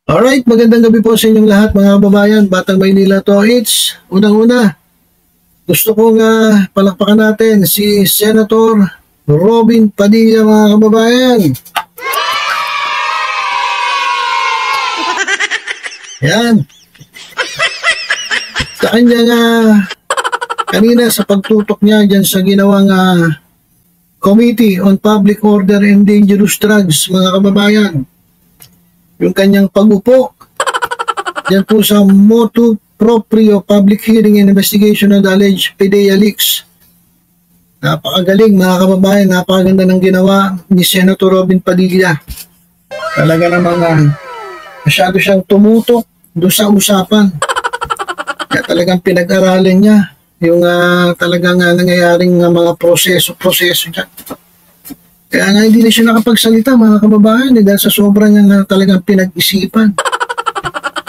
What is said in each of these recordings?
Alright, magandang gabi po sa inyong lahat mga kababayan, Batang Maynila to H. Unang-una, gusto kong palakpakan natin si Senator Robin Padilla mga kababayan. Yan. Sa kanya kanina sa pagtutok niya dyan sa ginawang Committee on Public Order and Dangerous Drugs mga kababayan. Yung kanyang pagupo dyan po sa motu proprio public hearing and investigation of the alleged PDEA leaks. Napakagaling mga kababayan, napakaganda ng ginawa ni Senator Robin Padilla. Talaga namang masyado siyang tumutok doon sa usapan. Kaya talagang pinag-aralan niya yung talagang nangyayaring mga proseso dyan. Kaya nga hindi na siya nakapagsalita mga kababayan dahil sa sobrang niya talagang pinag-isipan.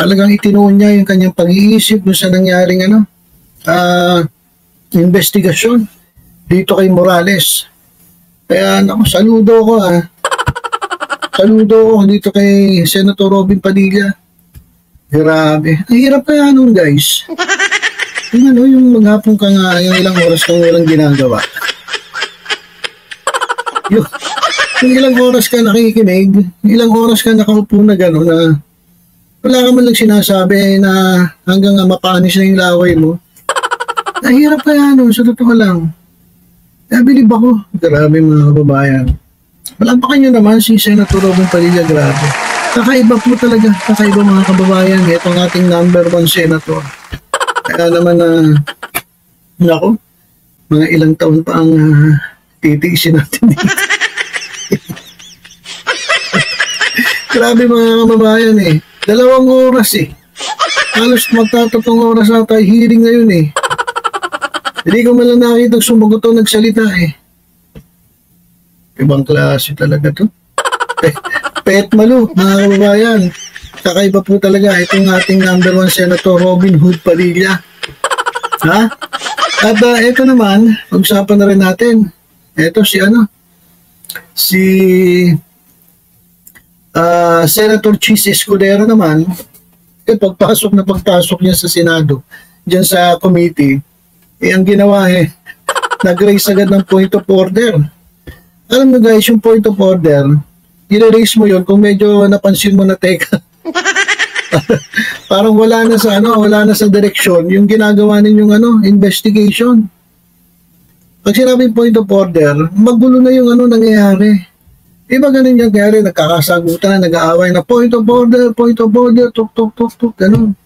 Talagang itinuon niya yung kanyang pag-iisip doon sa nangyaring investigasyon dito kay Morales. Kaya naku, saludo ko Saludo ko dito kay Senator Robin Padilla. Grabe. Ang hirap kaya nun guys. Yung maghapon ka nga, yung ilang oras kang walang ginagawa. Yung ilang oras ka nakikinig, ilang oras ka nakaupo na gano'n na wala ka man lang sinasabi na hanggang mapanis na yung laway mo. Nahirap kaya sa totoo lang. Kaya bilib ako. Grabe mga kababayan. Malampakan nyo naman si Senator Robin Padilla, grabe. Kakaiba po talaga. Kakaiba mga kababayan. Ito ang ating number 1 senator. Kaya naman nako, mga ilang taon pa ang titiisin natin dito. Grabe mga kababayan 2 oras Halos magtatatong oras na tayo hearing ngayon Hindi ko man lang nakita sumagot o nagsalita Ibang klase talaga to. Pet Malu, mga kababayan. Kakaiba po talaga itong ating number 1 Senator Robin Hood Padilla. Ha? At ito naman, pag-usapan na rin natin. Ito si Senator Chis Escudero naman, pagpasok niya sa Senado, dyan sa committee, ang ginawa nag-raise agad ng point of order. Alam mo guys, yung point of order, i-raise mo yun kung medyo napansin mo na teka. Parang wala na sa direksyon yung ginagawa ninyong investigation. Pag sinabing point of order, magulo na yung nangyayari. Iba ganun yung kaya nagkakasagutan na, nag-aaway na point of order, tuk, ganun.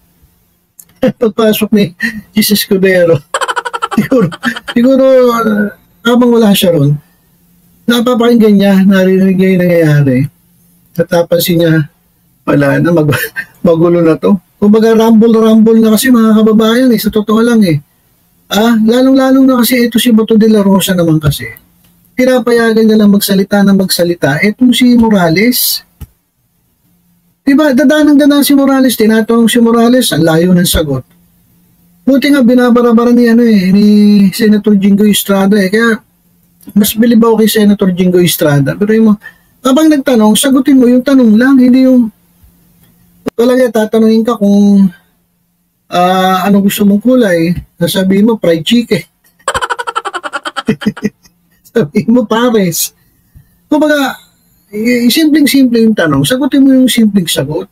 Pagpasok ni Jesus Escudero, siguro habang wala siya ron, napapakinggan niya, narinig niya yung nangyayari. At napansin niya, wala na, magulo na to. Kumbaga rumble na kasi mga kababayan sa totoo lang lalong-lalong na kasi ito si Bato de la Rosa naman kasi. Pinapayagan niya lang magsalita. Itong si Morales, diba, dadanang si Morales, tinatanong si Morales, ang layo ng sagot. Buti nga binabara-bara ni Senator Jingo Estrada kaya mas bilib ako kay Senator Jingo Estrada. Pero habang nagtanong, sagutin mo yung tanong lang, hindi yung talaga tatanungin ka kung anong gusto mong kulay. Sabihin mo, fried chicken. Sabihin mo, pares. Kumbaga, simpleng-simple yung tanong. Sagutin mo yung simpleng sagot.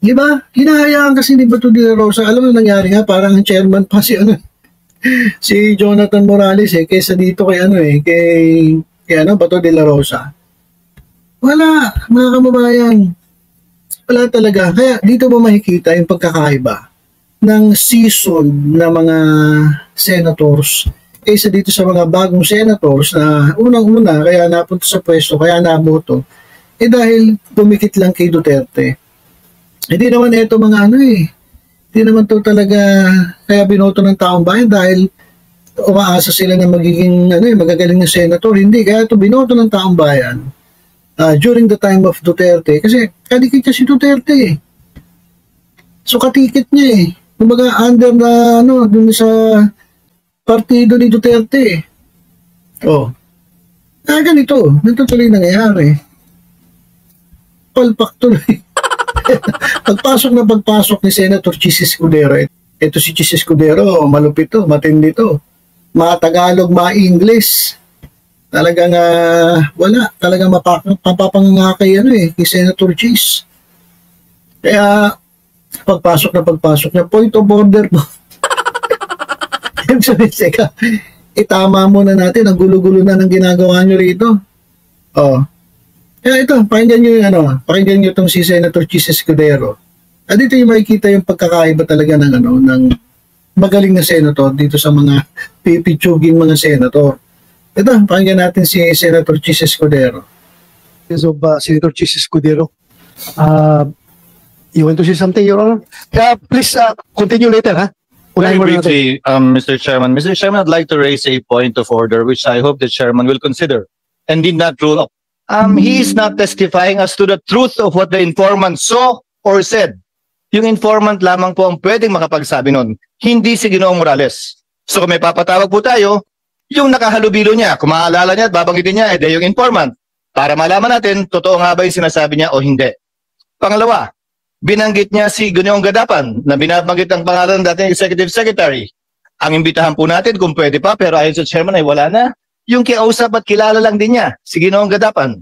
Diba? Hinahayaan kasi ni Bato de la Rosa. Alam mo nangyari nga, parang ang chairman pa si si Jonathan Morales kaysa dito kay Bato de la Rosa. Wala, mga kababayan. Wala talaga. Kaya dito ba makikita yung pagkakaiba ng season na mga senators kaysa dito sa mga bagong senators na unang-una kaya napunta sa pwesto, kaya naboto, dahil pumikit lang kay Duterte. Hindi naman ito mga hindi naman to talaga kaya binoto ng taong bayan dahil umaasa sila na magiging magagaling na senator. Hindi, kaya ito binoto ng taong bayan during the time of Duterte kasi kadikit niya si Duterte So katikit niya Kumbaga under na dun sa partido ni Duterte. Ganito tuloy nangyayari. Palpak tuloy. pagpasok ni Senator Chis Escudero, ito si Chis Escudero, malupit to, matindi to. Tagalog, English. Talagang wala, talagang mapapangangakay kay Senator Chis. Kaya pagpasok niya, point of order po. Teka, itama muna natin, ang gulo-gulo na ng ginagawa nyo rito. Kaya ito, pakinggan nyo itong si Senator Chis Escudero. At dito yung makikita yung pagkakaiba talaga ng magaling na senator dito sa mga pipitsuging mga senator. Ito, pakinggan natin si Senator Chis Escudero. Senator Chis Escudero. You want to say something, Your Honor? Please continue later, ha? Very briefly, Mr. Chairman. Mr. Chairman, I'd like to raise a point of order, which I hope the Chairman will consider and did not rule up. He is not testifying as to the truth of what the informant saw or said. Yung informant lamang po ang pwedeng makapagsabi nun, hindi si Ginoong Morales. So kung may papatawag po tayo, yung nakahalubilo niya, kung maaalala niya at babanggitin niya, yung informant, para malaman natin, totoo nga ba yung sinasabi niya o hindi. Pangalawa, binanggit niya si Ginoong Gadapan na binabanggit ang pangalan ng dating Executive Secretary. Ang imbitahan po natin kung pwede pa, pero ayon sa Chairman ay wala na. Yung kiausap at kilala lang din niya, si Ginoong Gadapan.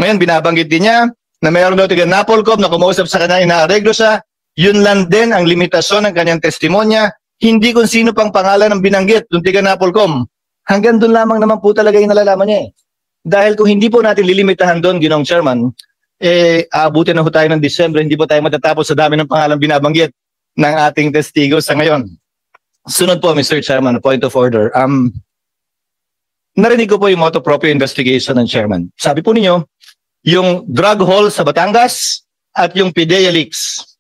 Ngayon, binabanggit din niya na mayroon daw tiga Napolcom na kumausap sa kanya, inaareglo siya. Yun lang din ang limitasyon ng kanyang testimonya, hindi kung sino pang pangalan ng binanggit ng tiga Napolcom. Hanggang doon lamang naman po talaga yung nalalaman niya. Dahil kung hindi po natin lilimitahan doon, Ginoong Chairman, aabutin na po tayo ng Disyembre, hindi po tayo matatapos sa dami ng pangalan binabanggit ng ating testigo sa ngayon. Sunod po, Mr. Chairman, point of order. Narinig ko po yung motu proprio investigation ng Chairman. Sabi po ninyo, yung drug haul sa Batangas at yung PIDEA leaks.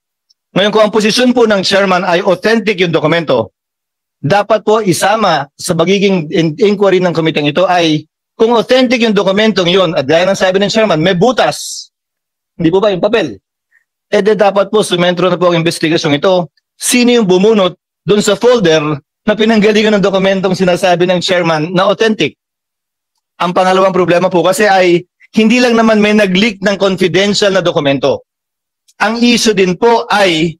Ngayon, kung ang posisyon po ng Chairman ay authentic yung dokumento, dapat po isama sa magiging inquiry ng komiteng ito ay kung authentic yung dokumentong yun at gaya ng sabi ng Chairman, may butas. Hindi po ba yung papel? Dapat po sumentro na po ang investigasyon ito. Sino yung bumunot dun sa folder na pinanggalingan ng dokumentong sinasabi ng Chairman na authentic? Ang pangalawang problema po kasi ay hindi lang naman may nag-leak ng confidential na dokumento. Ang issue din po ay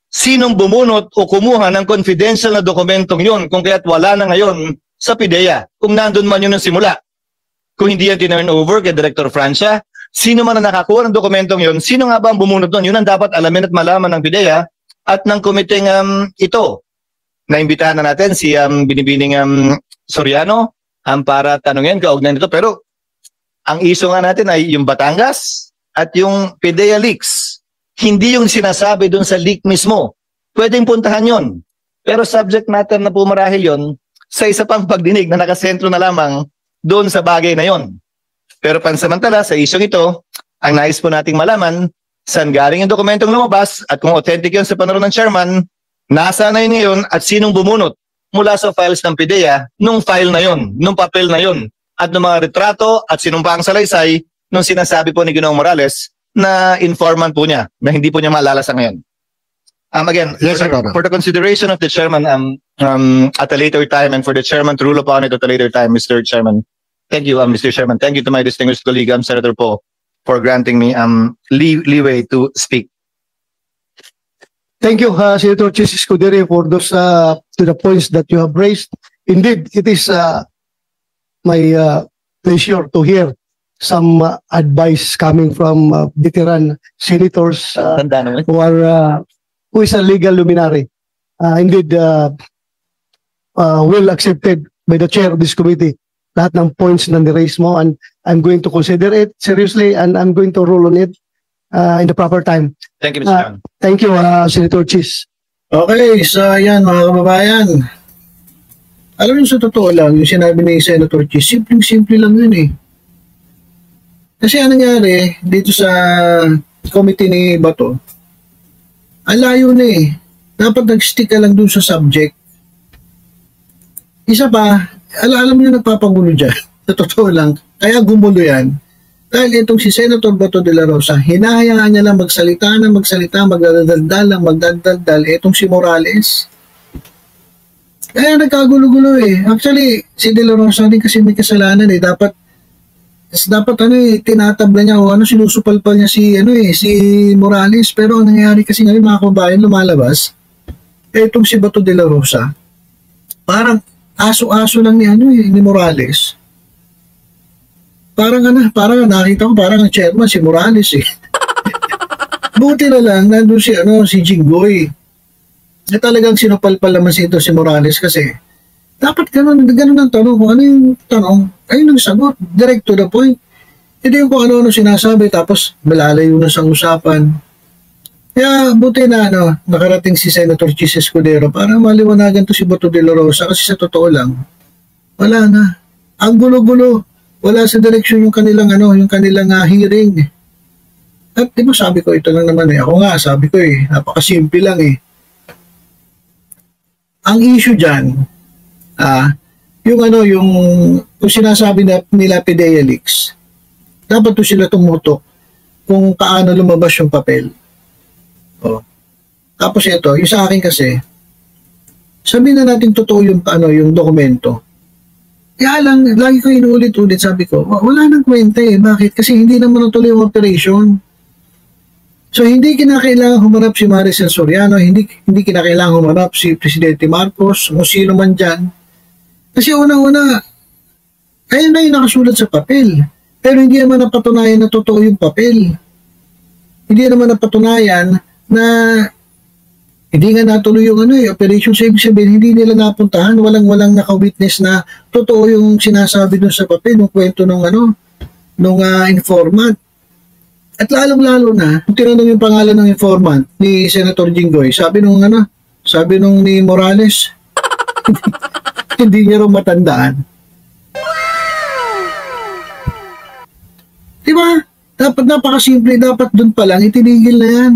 sinong bumunot o kumuha ng confidential na dokumentong yun kung kaya't wala na ngayon sa PIDEA kung nandun man yun ng simula. Kung hindi yan tinurn over kay Director Francia, sino man na nakakuha ng dokumentong yun, sino nga ba ang bumunot doon? Yun ang dapat alamin at malaman ng PIDEA at ng komiteng ito. Naimbitahan na natin si Binibining Soriano para tanungin kaugnay nito. Pero ang issue nga natin ay yung Batangas at yung PIDEA leaks. Hindi yung sinasabi doon sa leak mismo. Pwedeng puntahan yon. Pero subject matter na po marahil yon sa isa pang pagdinig na nakasentro na lamang doon sa bagay na yon. Pero pansamantala sa isyong ito, ang nais po nating malaman saan galing yung dokumentong lumabas at kung authentic yun sa panahon ng Chairman, nasaan na yun ngayon at sinong bumunot mula sa files ng PIDEA nung file na yun, nung papel na yun at ng mga retrato at sinumpang salaysay nung sinasabi po ni Ginoong Morales na informant po niya na hindi po niya maalala sa ngayon. Again, yes, for the consideration of the Chairman at a later time and for the Chairman to rule upon it at a later time, Mr. Chairman. Thank you, Mr. Chairman. Thank you to my distinguished colleague, Senator Poe, for granting me leeway to speak. Thank you, Senator Chis Escudero, for those to the points that you have raised. Indeed, it is my pleasure to hear some advice coming from veteran senators who is a legal luminary. Indeed, well accepted by the chair of this committee. Lahat ng points na ni-raise mo, and I'm going to consider it seriously and I'm going to rule on it in the proper time. Thank you, Mr. Chairman. Thank you, Senator Chis. Okay, so yan mga kababayan. Alam niyo sa totoo lang, yung sinabi ni Senator Chis, simpleng-simple lang yun eh. Kasi anong nangyari dito sa committee ni Bato, ang layo na eh. Dapat nag-stick ka lang dun sa subject. Isa pa, alam niyo nagpapagulo dyan. Sa totoo lang. Kaya gumulo yan. Dahil itong si Senator Bato de la Rosa, hinahayaan niya lang magsalita, magdadaldal. Itong si Morales. Kaya nagkagulo-gulo eh. Actually, si de la Rosa din kasi may kasalanan eh. Dapat Kasi dapat tinatabla niya o sinusupalpal niya si Morales. Pero ang nangyayari kasi ngayon mga kababayan, lumalabas, itong si Bato de la Rosa, parang aso-aso lang ni Morales. Parang nakita ko parang ang chairman si Morales eh. Buti na lang nandun si Jinggoy. Na talagang sinupalpal naman si Morales kasi dapat ganun ang tanong. Kung ano yung tanong, ayun ang sagot. Direct to the point. Hindi yung kung ano sinasabi tapos malalayo na sa usapan. Kaya buti na nakarating si Senator Chis Escudero para maliwanagan to si Bato de la Rosa kasi sa totoo lang, wala na. Ang gulo-gulo. Wala sa direksyon yung kanilang hearing. At di ba sabi ko ito lang naman ako nga sabi ko napakasimple lang Ang issue diyan yung sinasabi nila PDEA leaks, dapat to sila tumutok kung paano lumabas yung papel. Tapos ito, yung sa akin kasi, sabihin na natin totoo yung dokumento. Kaya lang, lagi ko inuulit-ulit, sabi ko, wala nang kwenta Bakit? Kasi hindi naman natuloy yung operation. So, hindi kinakailangan humarap si Maricel Soriano, hindi kinakailangan humarap si Presidente Marcos, o sino man dyan. Kasi unang-una, ayun na yung nakasulat sa papel. Pero hindi naman napatunayan na totoo yung papel. Hindi naman napatunayan na hindi nga natuloy yung operation. So, ibig sabihin, hindi nila napuntahan, walang naka-witness na totoo yung sinasabi dun sa papel, yung kwento nung informant. At lalong-lalo na, kung tinanong yung pangalan ng informant ni Senator Jinggoy, sabi nung ni Morales, hindi niya raw matandaan. Diba? Dapat napakasimple, dapat dun pa lang, itinigil na yan.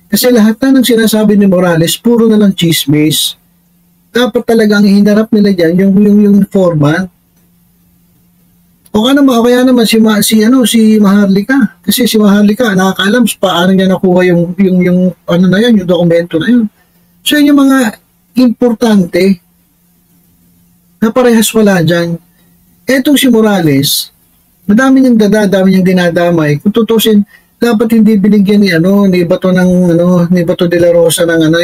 Kasi lahat na ng sinasabi ni Morales, puro na lang chismis. Dapat talagang hinarap nila dyan yung informant. O kaya naman si Maharlika. Kasi si Maharlika, nakakaalam paano niya nakuha yung dokumento na yun. So yun yung mga importante na parehas wala dyan. Etong si Morales, madami niyang dinadamay. Kung tutusin, dapat hindi binigyan ni Bato de la Rosa ng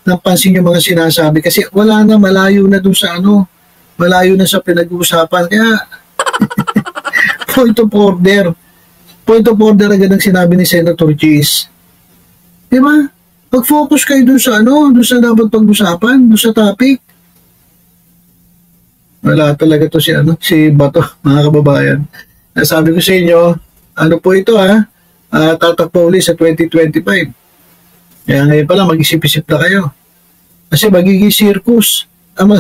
ng pansin yung mga sinasabi kasi wala na, malayo na dun sa malayo na sa pinag-uusapan. Kaya point of order agad ang sinabi ni Senator Chis. Diba? Pag-focus kayo dun sa dun sa dapat pag-usapan, dun sa topic. Wala talaga to si Bato, mga kababayan. Sabi ko sa inyo, po ito tatakbo ulit sa 2025. Kaya ngayon pala mag-isip-isip na kayo. Kasi magiging circus ang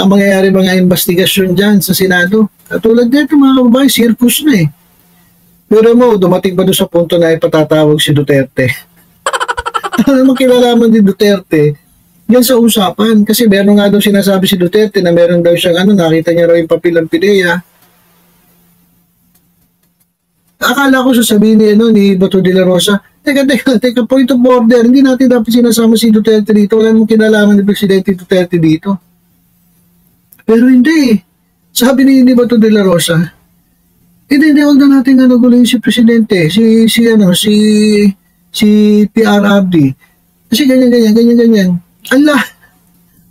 mangyayari mga investigasyon dyan sa Senado. Katulad dito mga kababayan, circus na Pero dumating pa doon sa punto na ipatatawag si Duterte. Ano naman kilalaman ni Duterte yan sa usapan? Kasi meron nga daw sinasabi si Duterte na meron daw siyang nakita niya raw yung papel ng PDEA. Akala ko sasabihin ni Bato de la Rosa, teka, point of order, hindi natin dapat sinasama si Duterte dito, wala namang kinalaman ni Presidente Duterte dito. Pero hindi. Sabi ni Bato de la Rosa, hindi, huwag na natin gulin si Presidente, si PRRD. Kasi ganyan.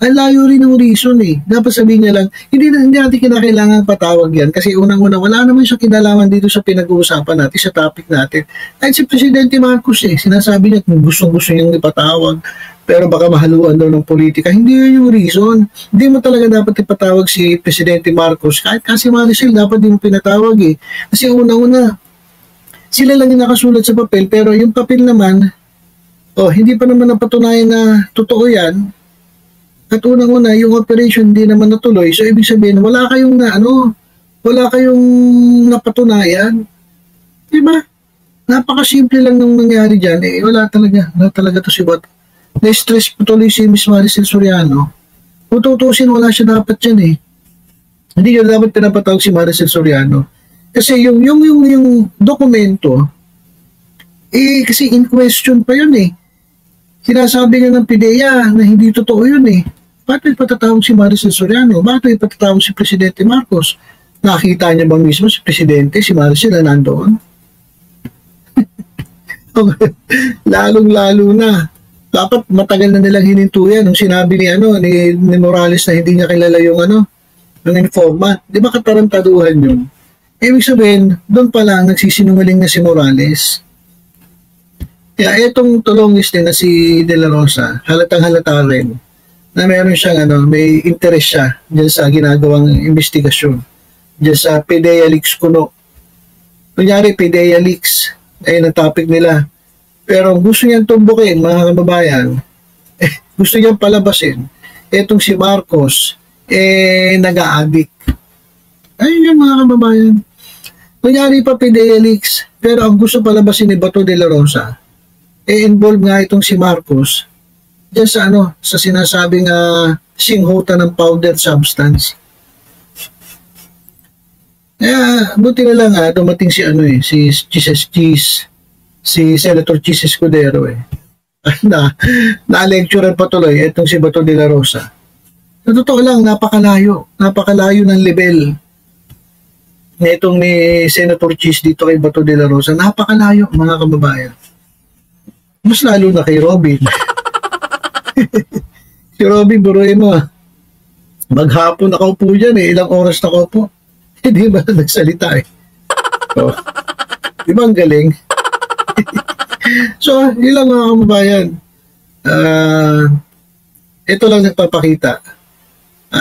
Ang layo rin ng reason Dapat sabihin niya lang, hindi natin kinakailangan patawag yan kasi unang-una, wala naman siya kinalaman dito sa pinag-uusapan natin, sa topic natin. Kahit si Presidente Marcos sinasabi niya kung gusto niyang ipatawag, pero baka mahaluan daw ng politika. Hindi yun yung reason. Hindi mo talaga dapat ipatawag si Presidente Marcos. Kahit kasi Maricel, dapat din mo pinatawag Kasi unang-una, sila lang yung nakasulat sa papel, pero yung papel naman, hindi pa naman napatunayan na totoo yan. At unang-una, yung operation hindi naman natuloy. So, ibig sabihin, wala kayong napatunayan. Diba? Napakasimple lang nung nangyari dyan. Wala talaga to si Bato. Na-stress po tuloy si Ms. Maricel Soriano. Kung tutusin, wala siya dapat dyan Hindi niya dapat pinapatawag si Maricel Soriano. Kasi yung dokumento, kasi in question pa yun Sinasabi nga ng PDEA na hindi totoo yun Bakit ipatatawag si Maricel Soriano? Bakit ipatatawag si Presidente Marcos? Nakita niya ba mismo si Presidente, si Marcel na nandoon? Lalong-lalo na. Dapat matagal na nilang hinintuyan nung sinabi ni Morales na hindi niya kilala yung yung informant. Di ba katarantaduhan yun? Ibig sabihin, doon pa lang nagsisinungaling na si Morales. Kaya itong tulongis din na si De La Rosa, halatang halata rin na meron siyang may interest siya dyan sa ginagawang investigasyon. Dyan sa PDEA Leaks kuno. Kunyari, PDEA Leaks, ayun ang topic nila. Pero gusto niyang tumbukin, mga kababayan, gusto niyang palabasin, etong si Marcos, nag-a-addict. Ayun yung mga kababayan. Kunyari pa PDEA Leaks, pero ang gusto palabasin ni Bato de la Rosa, involve nga itong si Marcos, dyan sa sa sinasabing singhutan ng powder substance. Kaya, buti na lang dumating si si Senator Chis Escudero na-lecturean pa tuloy itong si Bato de la Rosa. Sa totoo lang, napakalayo ng level na itong ni Senator Chis dito kay Bato de la Rosa. Napakalayo, mga kababayan. Mas lalo na kay Robin. Si Robin, buruin mo maghapon nakaupo dyan ilang oras nakaupo. Hindi ba nagsalita So, di ba ang galing? So, yun lang mga kababayan. Ito lang nagpapakita.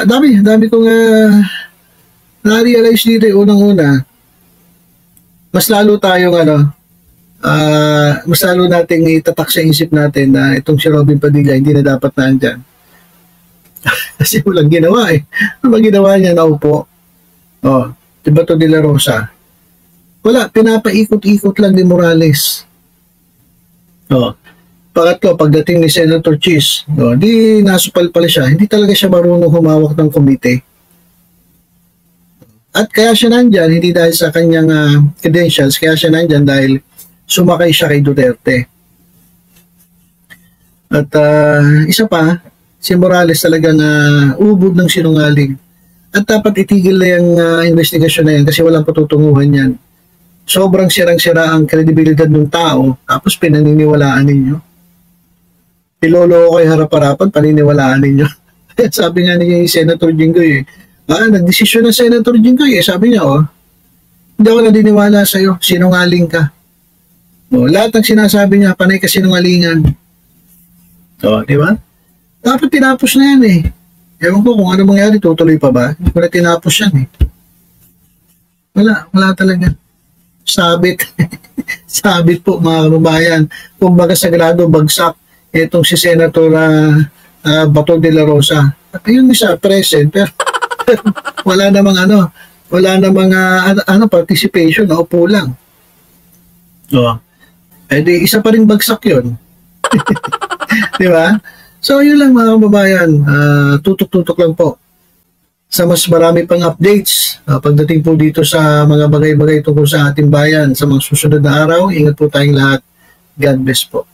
Dami kong na-realize dito unang-una. Mas lalo tayong mas lalo nating itatak sa isip natin na itong si Robin Padilla hindi na dapat nandyan. Kasi walang ginawa Ano ba ginawa niya? Naupo. Si Bato de la Rosa. Wala, pinapaikot-ikot lang ni Morales. Pangatlo, pagdating ni Senator Chis, di nasupal pala siya. Hindi talaga siya marunong humawak ng komite. At kaya siya nandyan, hindi dahil sa kanyang credentials, kaya siya nandyan dahil sumakay siya kay Duterte. At isa pa, si Morales talagang ubod ng sinungaling. At dapat itigil na yung investigasyon na yan kasi walang patutunguhan yan. Sobrang sirang-sira ang kredibilidad ng tao tapos pinaniniwalaan ninyo. Ilolo ko kay harap-harapan, paniniwalaan ninyo. Sabi nga ni Senator Jinggoy nagdesisyon ng Senator Jinggoy sabi niya hindi ako naniniwala sa'yo, sinungaling ka. Lahat ng sinasabi niya, panay ka sinungalingan. Di ba? Dapat tinapos na yan Ewan ko kung ano mangyari, tutuloy pa ba? Hindi ko na tinapos yan Wala talaga. Sabit. Sabit po mga kababayan. Kung baga sagrado, bagsak itong si Senator Bato de la Rosa. At yun siya, present. Pero wala namang participation, naupo lang. Di isa pa rin bagsak yun. Di ba? So, yun lang mga kababayan. Tutok-tutok lang po. Sa mas marami pang updates, pagdating po dito sa mga bagay-bagay tungkol sa ating bayan sa mga susunod na araw, ingat po tayong lahat. God bless po.